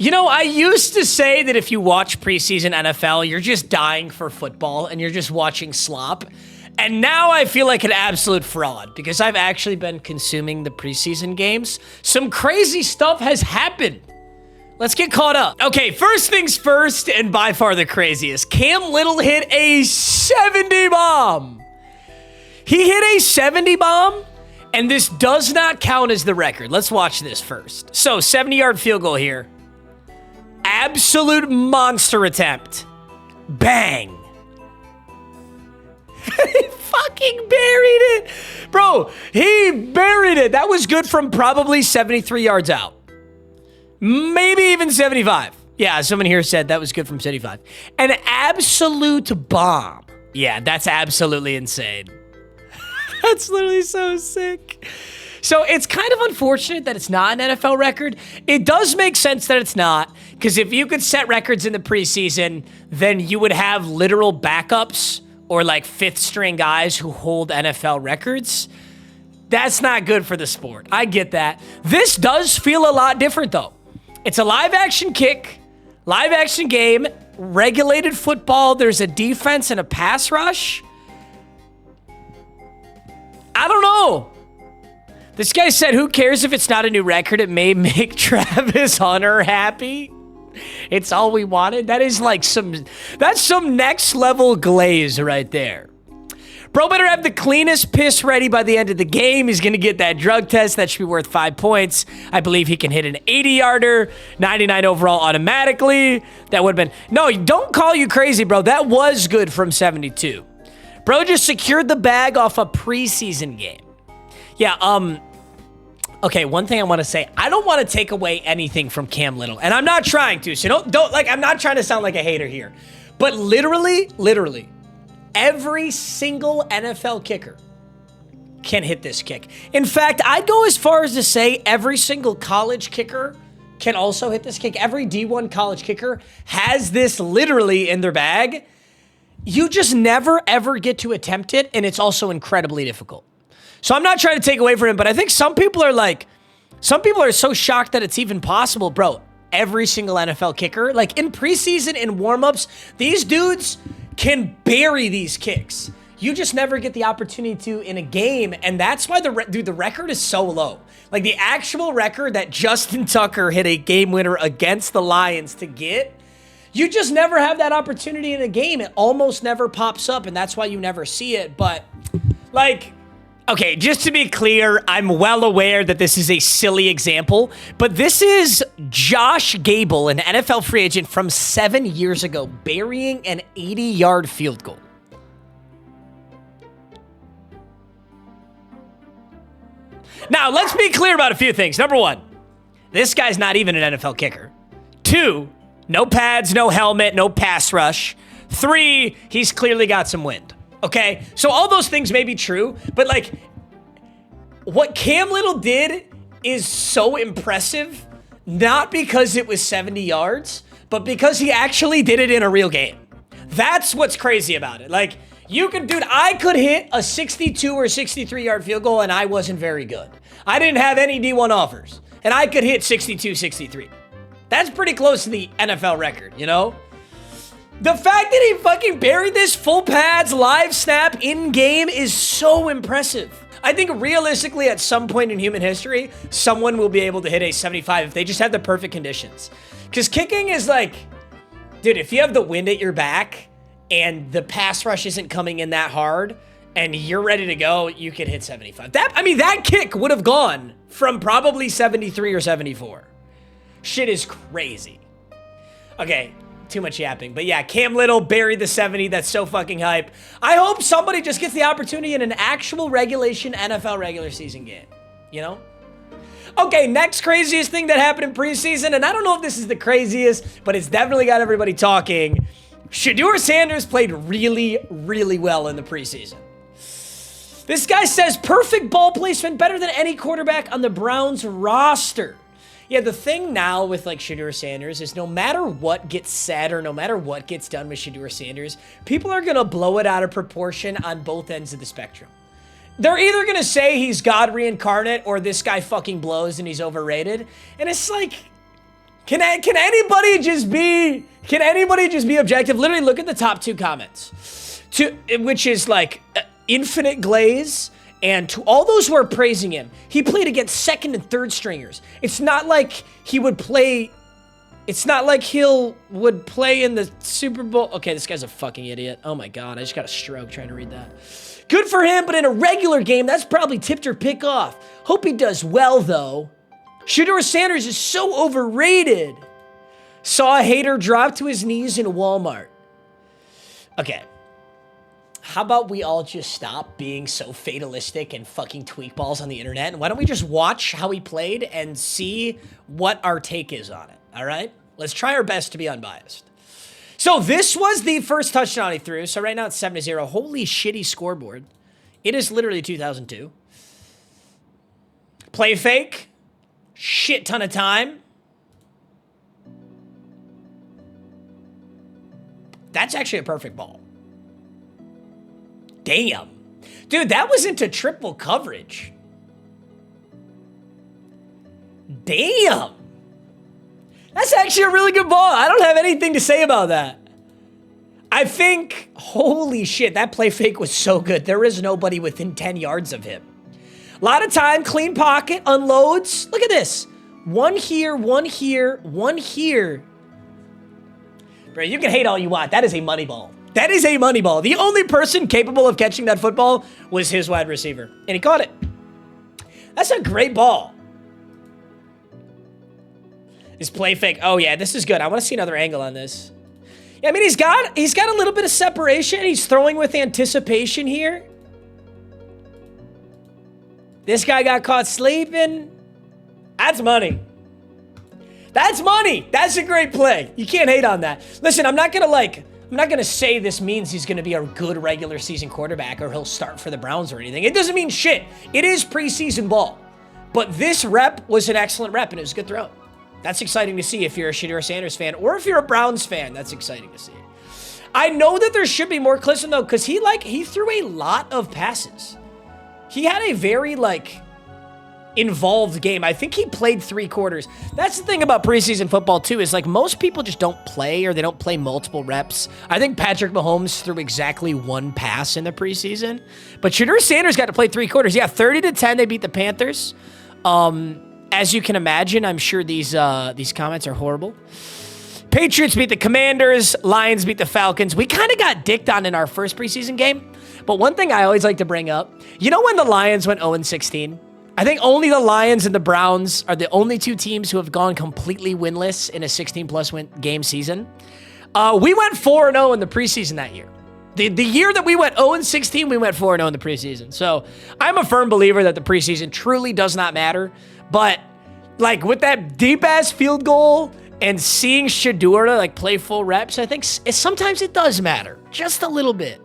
You know, I used to say that if you watch preseason NFL, you're just dying for football and you're just watching slop. And now I feel like an absolute fraud because I've actually been consuming the preseason games. Some crazy stuff has happened. Let's get caught up. Okay, first things first, and by far the craziest. Cam Little hit a 70 bomb. He hit a 70 bomb, and this does not count as the record. Let's watch this first. So, 70-yard field goal here. Absolute monster attempt. Bang. He fucking buried it. Bro, he buried it. That was good from probably 73 yards out. Maybe even 75. Yeah, someone here said that was good from 75. An absolute bomb. Yeah, that's absolutely insane. That's literally so sick. So it's kind of unfortunate that it's not an NFL record. It does make sense that it's not, because if you could set records in the preseason, then you would have literal backups or like fifth string guys who hold NFL records. That's not good for the sport. I get that. This does feel a lot different though. It's a live action kick, live action game, regulated football. There's a defense and a pass rush. I don't know. This guy said, who cares if it's not a new record? It may make Travis Hunter happy. It's all we wanted. That is like that's some next level glaze right there. Bro better have the cleanest piss ready by the end of the game. He's going to get that drug test. That should be worth 5 points. I believe he can hit an 80-yarder, 99 overall automatically. That would have been... No, don't call you crazy, bro. That was good from 72. Bro just secured the bag off a preseason game. Yeah, okay, one thing I want to say, I don't want to take away anything from Cam Little, and I'm not trying to, so don't like, I'm not trying to sound like a hater here, but literally, every single NFL kicker can hit this kick. In fact, I'd go as far as to say every single college kicker can also hit this kick. Every D1 college kicker has this literally in their bag. You just never, ever get to attempt it, and it's also incredibly difficult. So I'm not trying to take away from him, but I think some people are so shocked that it's even possible. Bro, every single NFL kicker, like in preseason, in warmups, these dudes can bury these kicks. You just never get the opportunity to in a game, and that's why the record is so low. Like the actual record that Justin Tucker hit a game winner against the Lions to get, you just never have that opportunity in a game. It almost never pops up, and that's why you never see it. But like... Okay, just to be clear, I'm well aware that this is a silly example, but this is Josh Gable, an NFL free agent from 7 years ago, burying an 80-yard field goal. Now, let's be clear about a few things. Number one, this guy's not even an NFL kicker. 2, no pads, no helmet, no pass rush. 3, he's clearly got some wind. Okay, so all those things may be true, but like what Cam Little did is so impressive, not because it was 70 yards, but because he actually did it in a real game. That's what's crazy about it. Like dude, I could hit a 62 or 63 yard field goal and I wasn't very good. I didn't have any D1 offers and I could hit 62, 63. That's pretty close to the NFL record, you know? The fact that he fucking buried this full pads live snap in game is so impressive. I think realistically at some point in human history, someone will be able to hit a 75 if they just have the perfect conditions. Because kicking is like, dude, if you have the wind at your back and the pass rush isn't coming in that hard and you're ready to go, you could hit 75. That kick would have gone from probably 73 or 74. Shit is crazy. Okay. Too much yapping. But yeah, Cam Little buried the 70. That's so fucking hype. I hope somebody just gets the opportunity in an actual regulation NFL regular season game. You know? Okay, next craziest thing that happened in preseason, and I don't know if this is the craziest, but it's definitely got everybody talking. Shedeur Sanders played really, really well in the preseason. This guy says perfect ball placement, better than any quarterback on the Browns roster. Yeah, the thing now with like Shedeur Sanders is no matter what gets said or no matter what gets done with Shedeur Sanders, people are going to blow it out of proportion on both ends of the spectrum. They're either going to say he's God reincarnate or this guy fucking blows and he's overrated. And it's like, Can anybody just be objective? Literally look at the top 2 comments. Which is like Infinite Glaze and to all those who are praising him. He played against second and third stringers. It's not like he would play. It's not like would play in the Super Bowl. Okay, this guy's a fucking idiot. Oh my God, I just got a stroke trying to read that. Good for him, but in a regular game, that's probably tipped or pick off. Hope he does well, though. Shedeur Sanders is so overrated. Saw a hater drop to his knees in Walmart. Okay. How about we all just stop being so fatalistic and fucking tweak balls on the internet? And why don't we just watch how he played and see what our take is on it, all right? Let's try our best to be unbiased. So this was the first touchdown he threw. So right now it's 7-0. Holy shitty scoreboard. It is literally 2002. Play fake. Shit ton of time. That's actually a perfect ball. Damn. Dude, that was into triple coverage. Damn. That's actually a really good ball. I don't have anything to say about that. I think, holy shit, that play fake was so good. There is nobody within 10 yards of him. A lot of time, clean pocket, unloads. Look at this. One here, one here, one here. Bro, you can hate all you want. That is a money ball. That is a money ball. The only person capable of catching that football was his wide receiver, and he caught it. That's a great ball. His play fake. Oh, yeah, this is good. I want to see another angle on this. Yeah, I mean, he's got a little bit of separation. He's throwing with anticipation here. This guy got caught sleeping. That's money. That's money. That's a great play. You can't hate on that. Listen, I'm not gonna say this means he's gonna be a good regular season quarterback or he'll start for the Browns or anything. It doesn't mean shit. It is preseason ball. But this rep was an excellent rep and it was a good throw. That's exciting to see if you're a Shedeur Sanders fan or if you're a Browns fan. That's exciting to see. I know that there should be more clips though, because he threw a lot of passes. He had a very involved game. I think he played 3 quarters. That's the thing about preseason football too, is most people just don't play or they don't play multiple reps. I think Patrick Mahomes threw exactly 1 pass in the preseason, but Shedeur Sanders got to play 3 quarters. Yeah, 30-10, they beat the Panthers. As you can imagine, I'm sure these comments are horrible. Patriots beat the Commanders. Lions beat the Falcons. We kind of got dicked on in our first preseason game, but one thing I always like to bring up, you know when the Lions went 0-16? I think only the Lions and the Browns are the only 2 teams who have gone completely winless in a 16-plus win game season. We went 4-0 in the preseason that year. The year that we went 0-16, we went 4-0 in the preseason. So I'm a firm believer that the preseason truly does not matter. But with that deep-ass field goal and seeing Shedeur play full reps, I think sometimes it does matter. Just a little bit.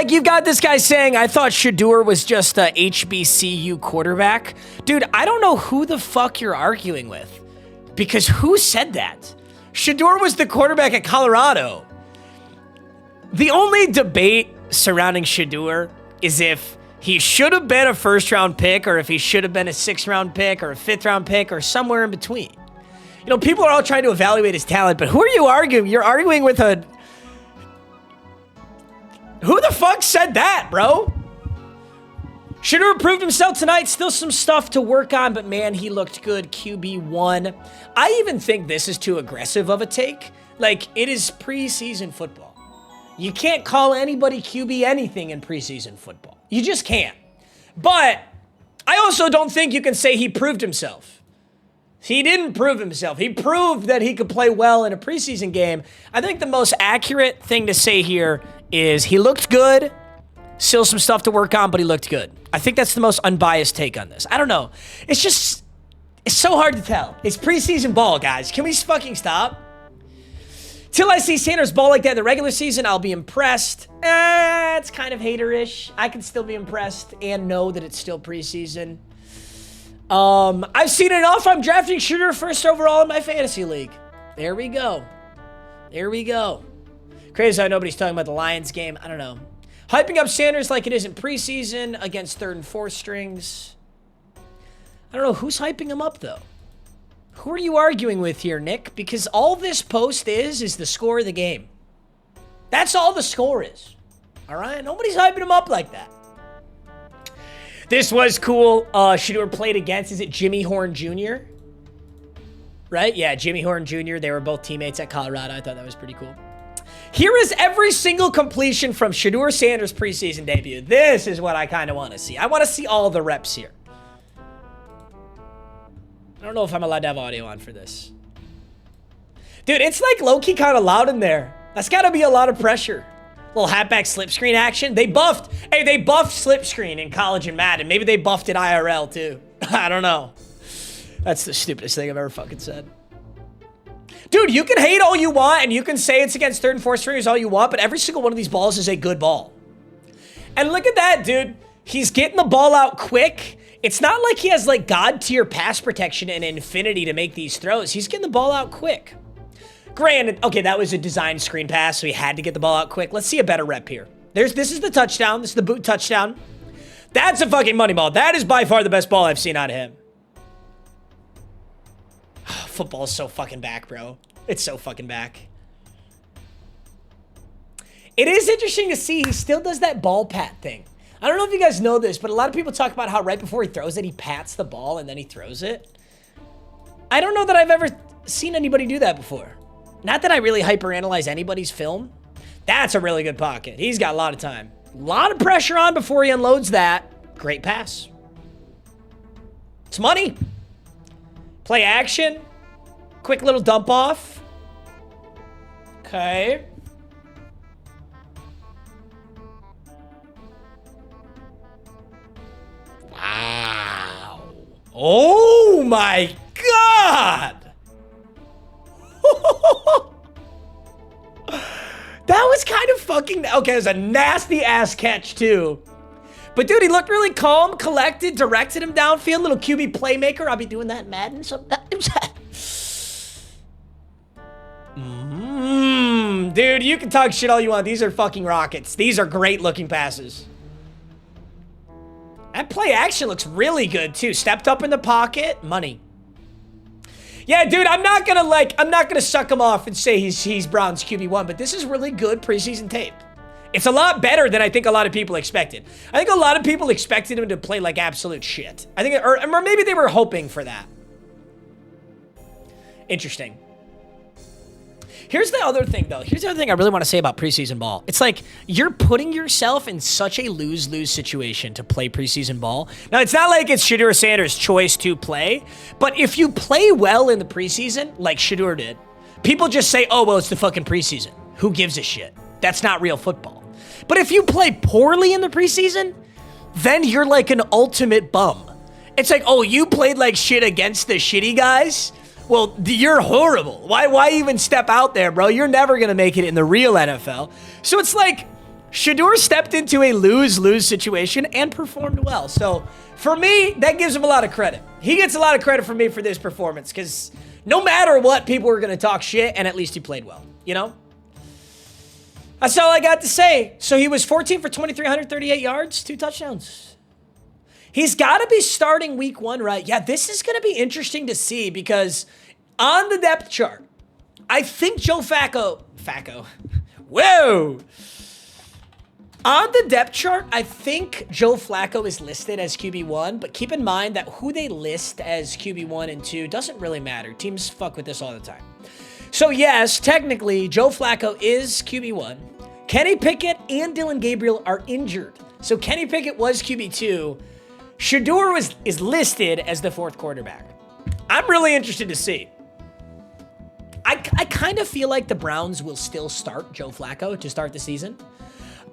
You've got this guy saying, I thought Shedeur was just a HBCU quarterback. Dude, I don't know who the fuck you're arguing with. Because who said that? Shedeur was the quarterback at Colorado. The only debate surrounding Shedeur is if he should have been a first-round pick or if he should have been a 6th-round pick or a 5th-round pick or somewhere in between. You know, people are all trying to evaluate his talent, but who are you arguing? You're arguing with a... Who the fuck said that, bro? Shedeur proved himself tonight. Still some stuff to work on, but man, he looked good. QB1. I even think this is too aggressive of a take. It is preseason football. You can't call anybody QB anything in preseason football. You just can't. But I also don't think you can say he proved himself. He didn't prove himself. He proved that he could play well in a preseason game. I think the most accurate thing to say here is he looked good. Still some stuff to work on, but he looked good. I think that's the most unbiased take on this. I don't know. It's so hard to tell. It's preseason ball, guys. Can we fucking stop? Till I see Sanders ball like that in the regular season, I'll be impressed. It's kind of hater-ish. I can still be impressed and know that it's still preseason. I've seen enough. I'm drafting Shedeur first overall in my fantasy league. There we go. There we go. Crazy how nobody's talking about the Lions game. I don't know. Hyping up Sanders like it isn't preseason against 3rd and 4th strings. I don't know. Who's hyping him up, though? Who are you arguing with here, Nick? Because all this post is the score of the game. That's all the score is. All right? Nobody's hyping him up like that. This was cool. Shedeur played against, is it Jimmy Horn Jr.? Right? Yeah, Jimmy Horn Jr. They were both teammates at Colorado. I thought that was pretty cool. Here is every single completion from Shedeur Sanders' preseason debut. This is what I kind of want to see. I want to see all the reps here. I don't know if I'm allowed to have audio on for this. Dude, it's like low-key kind of loud in there. That's got to be a lot of pressure. Little halfback slip screen action. They buffed slip screen in college and Madden. Maybe they buffed it IRL too. I don't know. That's the stupidest thing I've ever fucking said. Dude, you can hate all you want and you can say it's against third and fourth stringers all you want, but every single one of these balls is a good ball. And look at that, dude. He's getting the ball out quick. It's not like he has like God tier pass protection and infinity to make these throws. He's getting the ball out quick. Granted, okay, that was a design screen pass, so he had to get the ball out quick. Let's see a better rep here. This is the touchdown. This is the boot touchdown. That's a fucking money ball. That is by far the best ball I've seen out of him. Football is so fucking back, bro. It's so fucking back. It is interesting to see he still does that ball pat thing. I don't know if you guys know this, but a lot of people talk about how right before he throws it, he pats the ball and then he throws it. I don't know that I've ever seen anybody do that before. Not that I really hyperanalyze anybody's film. That's a really good pocket. He's got a lot of time. A lot of pressure on before he unloads that. Great pass. It's money. Play action. Quick little dump off. Okay. Wow. Oh my God. That was kind of fucking... Okay, it was a nasty-ass catch, too. But, dude, he looked really calm, collected, directed him downfield. Little QB playmaker. I'll be doing that in Madden sometimes. Dude, you can talk shit all you want. These are fucking rockets. These are great-looking passes. That play action looks really good, too. Stepped up in the pocket. Money. Yeah, dude, I'm not gonna suck him off and say he's Brown's QB1, but this is really good preseason tape. It's a lot better than I think a lot of people expected. I think a lot of people expected him to play like absolute shit. I think, or maybe they were hoping for that. Interesting. Here's the other thing, though. Here's the other thing I really want to say about preseason ball. It's like you're putting yourself in such a lose-lose situation to play preseason ball. Now, it's not like it's Shedeur Sanders' choice to play, but if you play well in the preseason, like Shedeur did, people just say, oh, well, it's the fucking preseason. Who gives a shit? That's not real football. But if you play poorly in the preseason, then you're like an ultimate bum. It's like, oh, you played like shit against the shitty guys? Well, you're horrible. Why even step out there, bro? You're never going to make it in the real NFL. So it's like Shedeur stepped into a lose-lose situation and performed well. So for me, that gives him a lot of credit. He gets a lot of credit from me for this performance because no matter what, people are going to talk shit, and at least he played well, you know? That's all I got to say. So he was 14 for 2,338 yards, 2 touchdowns. He's got to be starting week 1, right? Yeah, this is going to be interesting to see because on the depth chart, I think Joe Flacco. Whoa. On the depth chart, I think Joe Flacco is listed as QB1, but keep in mind that who they list as QB1 and 2 doesn't really matter. Teams fuck with this all the time. So yes, technically, Joe Flacco is QB1. Kenny Pickett and Dylan Gabriel are injured. So Kenny Pickett was QB2. Shedeur is listed as the 4th quarterback. I'm really interested to see. I kind of feel like the Browns will still start Joe Flacco to start the season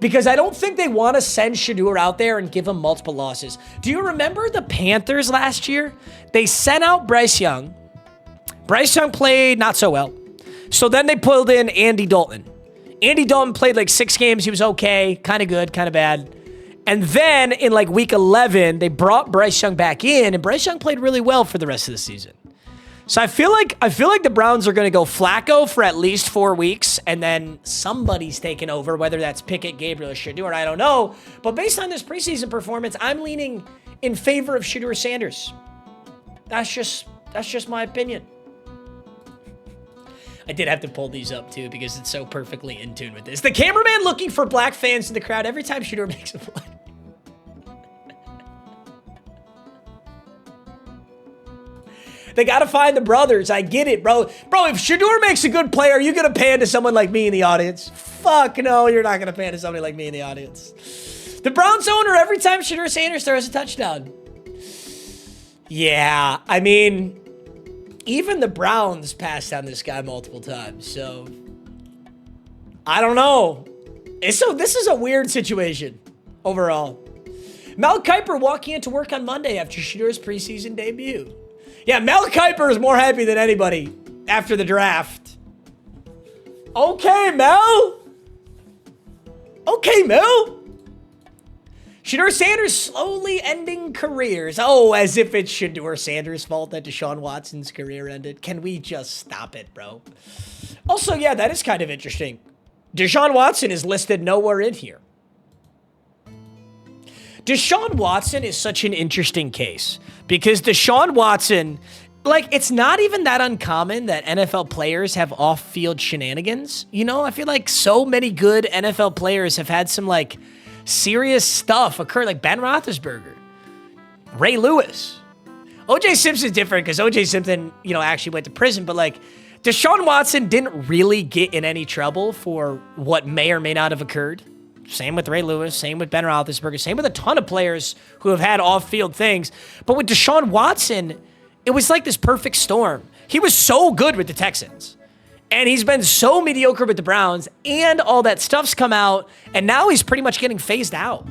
because I don't think they want to send Shedeur out there and give him multiple losses. Do you remember the Panthers last year? They sent out Bryce Young. Bryce Young played not so well. So then they pulled in Andy Dalton. Andy Dalton played like 6 games. He was okay, kind of good, kind of bad. And then in like week 11, they brought Bryce Young back in, and Bryce Young played really well for the rest of the season. So I feel like the Browns are going to go Flacco for at least 4 weeks, and then somebody's taking over, whether that's Pickett, Gabriel, or Shedeur, I don't know. But based on this preseason performance, I'm leaning in favor of Shedeur Sanders. That's just my opinion. I did have to pull these up too because it's so perfectly in tune with this. The cameraman looking for black fans in the crowd every time Shedeur makes a play. They got to find the brothers. I get it, bro. Bro, if Shedeur makes a good play, are you going to pan to someone like me in the audience? Fuck no, you're not going to pan to somebody like me in the audience. The Browns owner every time Shedeur Sanders throws a touchdown. Yeah, I mean, even the Browns passed on this guy multiple times, so I don't know. So this is a weird situation overall. Mel Kiper walking into work on Monday after Shedeur's preseason debut. Yeah, Mel Kiper is more happy than anybody after the draft. Okay, Mel. Okay, Mel. Shedeur Sanders slowly ending careers. Oh, as if it's Shedeur Sanders' fault that Deshaun Watson's career ended. Can we just stop it, bro? Also, yeah, that is kind of interesting. Deshaun Watson is listed nowhere in here. Deshaun Watson is such an interesting case because Deshaun Watson, like, it's not even that uncommon that NFL players have off-field shenanigans. You know, I feel like so many good NFL players have had some, like, serious stuff occur, like Ben Roethlisberger, Ray Lewis. O.J. Simpson's different because O.J. Simpson, you know, actually went to prison, but, like, Deshaun Watson didn't really get in any trouble for what may or may not have occurred. Same with Ray Lewis, same with Ben Roethlisberger, same with a ton of players who have had off-field things. But with Deshaun Watson, it was like this perfect storm. He was so good with the Texans, and he's been so mediocre with the Browns, and all that stuff's come out, and now he's pretty much getting phased out.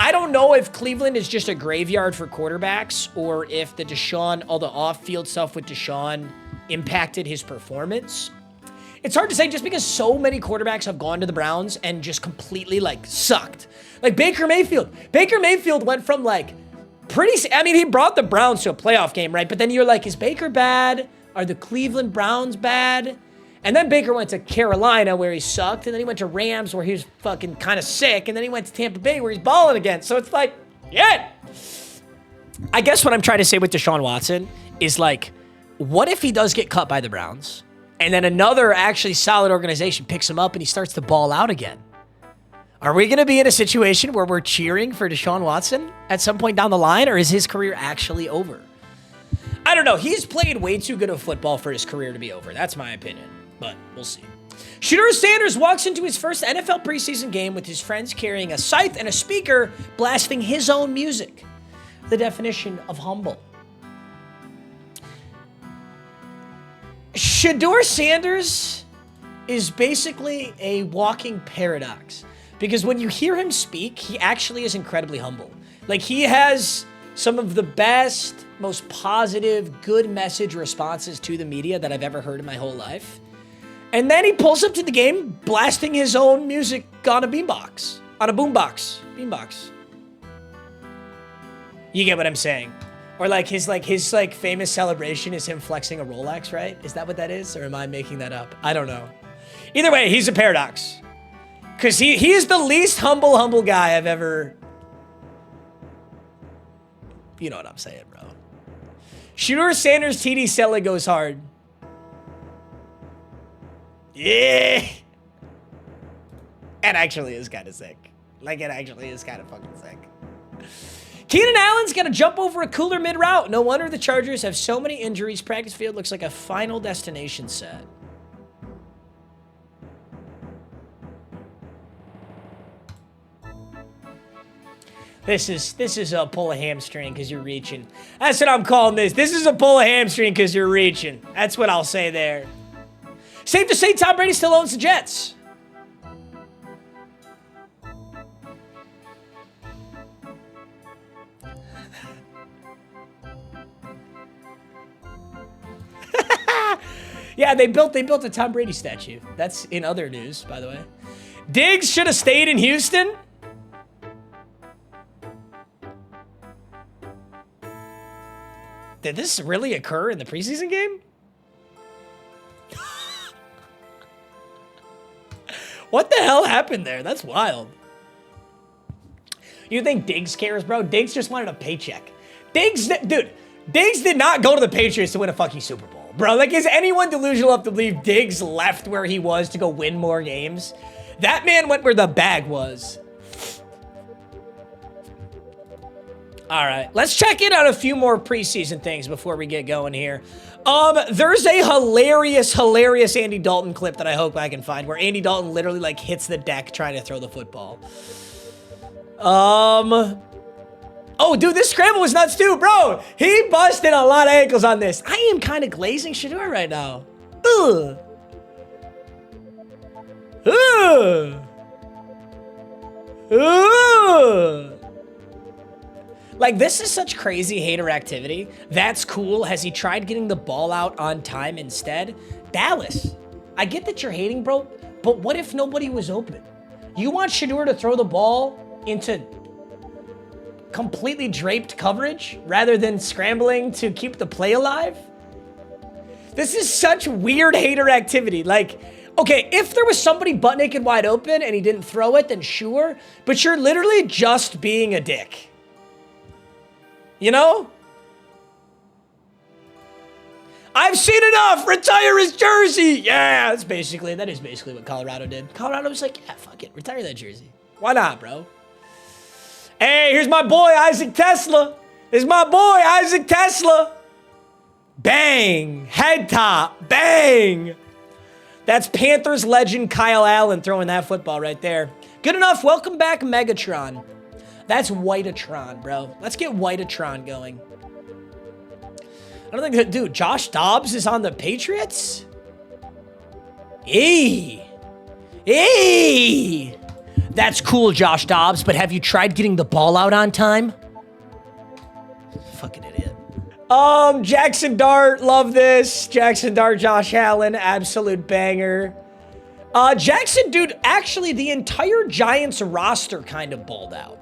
I don't know if Cleveland is just a graveyard for quarterbacks or if all the off-field stuff with Deshaun impacted his performance. It's hard to say just because so many quarterbacks have gone to the Browns and just completely, like, sucked. Like Baker Mayfield. Baker Mayfield went from, like, he brought the Browns to a playoff game, right? But then you're like, is Baker bad? Are the Cleveland Browns bad? And then Baker went to Carolina where he sucked. And then he went to Rams where he was fucking kind of sick. And then he went to Tampa Bay where he's balling again. So it's like, yeah. I guess what I'm trying to say with Deshaun Watson is, like, what if he does get cut by the Browns? And then another actually solid organization picks him up and he starts to ball out again. Are we going to be in a situation where we're cheering for Deshaun Watson at some point down the line, or is his career actually over? I don't know. He's played way too good of football for his career to be over. That's my opinion, but we'll see. Shedeur Sanders walks into his first NFL preseason game with his friends carrying a scythe and a speaker blasting his own music. The definition of humble. Shedeur Sanders is basically a walking paradox because when you hear him speak, he actually is incredibly humble. Like, he has some of the best, most positive, good message responses to the media that I've ever heard in my whole life. And then he pulls up to the game blasting his own music on a boombox. Beambox. You get what I'm saying? Or his famous celebration is him flexing a Rolex, right? Is that what that is? Or am I making that up? I don't know. Either way, he's a paradox. Because he is the least humble guy I've ever... You know what I'm saying, bro. Shedeur Sanders TD selling goes hard. Yeah. It actually is kind of sick. Like, it actually is kind of fucking sick. Keenan Allen's got to jump over a cooler mid-route. No wonder the Chargers have so many injuries. Practice field looks like a Final Destination set. This is a pull a hamstring because you're reaching. That's what I'm calling this. This is a pull a hamstring because you're reaching. That's what I'll say there. Safe to say Tom Brady still owns the Jets. Yeah, they built a Tom Brady statue. That's in other news, by the way. Diggs should have stayed in Houston. Did this really occur in the preseason game? What the hell happened there? That's wild. You think Diggs cares, bro? Diggs just wanted a paycheck. Diggs did not go to the Patriots to win a fucking Super Bowl. delusional, bro. Like, is anyone delusional enough to believe Diggs left where he was to go win more games? That man went where the bag was. All right, let's check in on a few more preseason things before we get going here. There's a hilarious Andy Dalton clip that I hope I can find where Andy Dalton literally like hits the deck trying to throw the football. Oh, dude, this scramble was nuts too, bro. He busted a lot of ankles on this. I am kind of glazing Shedeur right now. Ugh. Ugh. Ugh. Like, this is such crazy hater activity. That's cool. Has he tried getting the ball out on time instead? Dallas, I get that you're hating, bro, but what if nobody was open? You want Shedeur to throw the ball into completely draped coverage rather than scrambling to keep the play alive? This is such weird hater activity. Like, okay, if there was somebody butt naked wide open and he didn't throw it, then sure, but you're literally just being a dick. You know? I've seen enough. Retire his jersey. Yeah, that is basically what Colorado did. Colorado was like, yeah, fuck it. Retire that jersey. Why not, bro? Hey, here's my boy, Isaac Tesla. This is my boy, Isaac Tesla. Bang. Head top. Bang. That's Panthers legend Kyle Allen throwing that football right there. Good enough. Welcome back, Megatron. That's Whiteatron, bro. Let's get Whiteatron going. I don't think that, dude, Josh Dobbs is on the Patriots? Hey. That's cool, Josh Dobbs, but have you tried getting the ball out on time? Fucking idiot. Jackson Dart, love this. Jackson Dart, Josh Allen, absolute banger. Jackson, dude, actually, the entire Giants roster kind of balled out.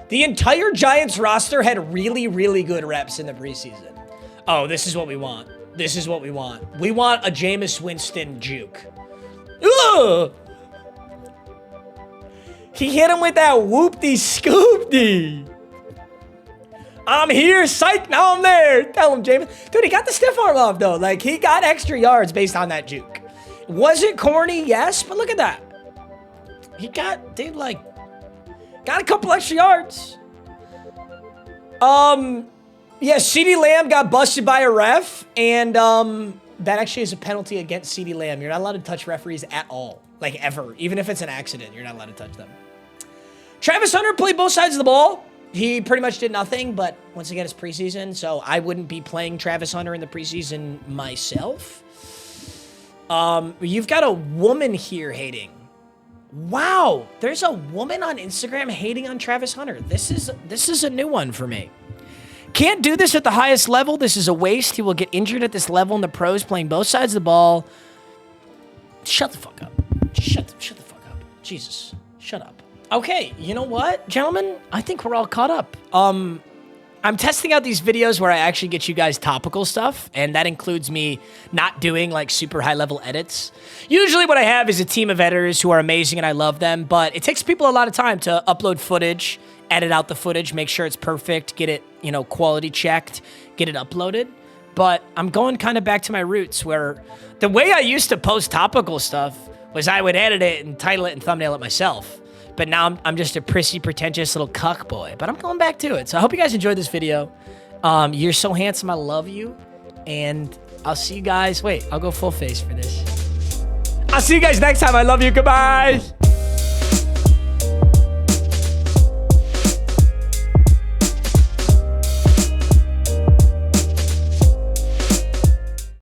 The entire Giants roster had really good reps in the preseason. Oh, this is what we want. This is what we want. We want a Jameis Winston juke. Ugh! He hit him with that whoop-de-scoop-de. I'm here, psych, now I'm there. Tell him, Jameis. Dude, he got the stiff arm off, though. Like, he got extra yards based on that juke. Was it corny? Yes, but look at that. He got, dude, like, got a couple extra yards. Yeah, CeeDee Lamb got busted by a ref, and that actually is a penalty against CeeDee Lamb. You're not allowed to touch referees at all, like ever. Even if it's an accident, you're not allowed to touch them. Travis Hunter played both sides of the ball. He pretty much did nothing, but once again, it's preseason, so I wouldn't be playing Travis Hunter in the preseason myself. You've got a woman here hating. Wow, there's a woman on Instagram hating on Travis Hunter. This is a new one for me. Can't do this at the highest level. This is a waste. He will get injured at this level in the pros playing both sides of the ball. Shut the fuck up. Shut the fuck up. Jesus, shut up. Okay, you know what, gentlemen? I think we're all caught up. I'm testing out these videos where I actually get you guys topical stuff, and that includes me not doing like super high level edits. Usually what I have is a team of editors who are amazing and I love them, but it takes people a lot of time to upload footage, edit out the footage, make sure it's perfect, get it, you know, quality checked, get it uploaded. But I'm going kind of back to my roots where the way I used to post topical stuff was I would edit it and title it and thumbnail it myself. But now I'm just a prissy, pretentious little cuck boy. But I'm going back to it. So I hope you guys enjoyed this video. You're so handsome. I love you. And I'll see you guys. Wait, I'll go full face for this. I'll see you guys next time. I love you. Goodbye.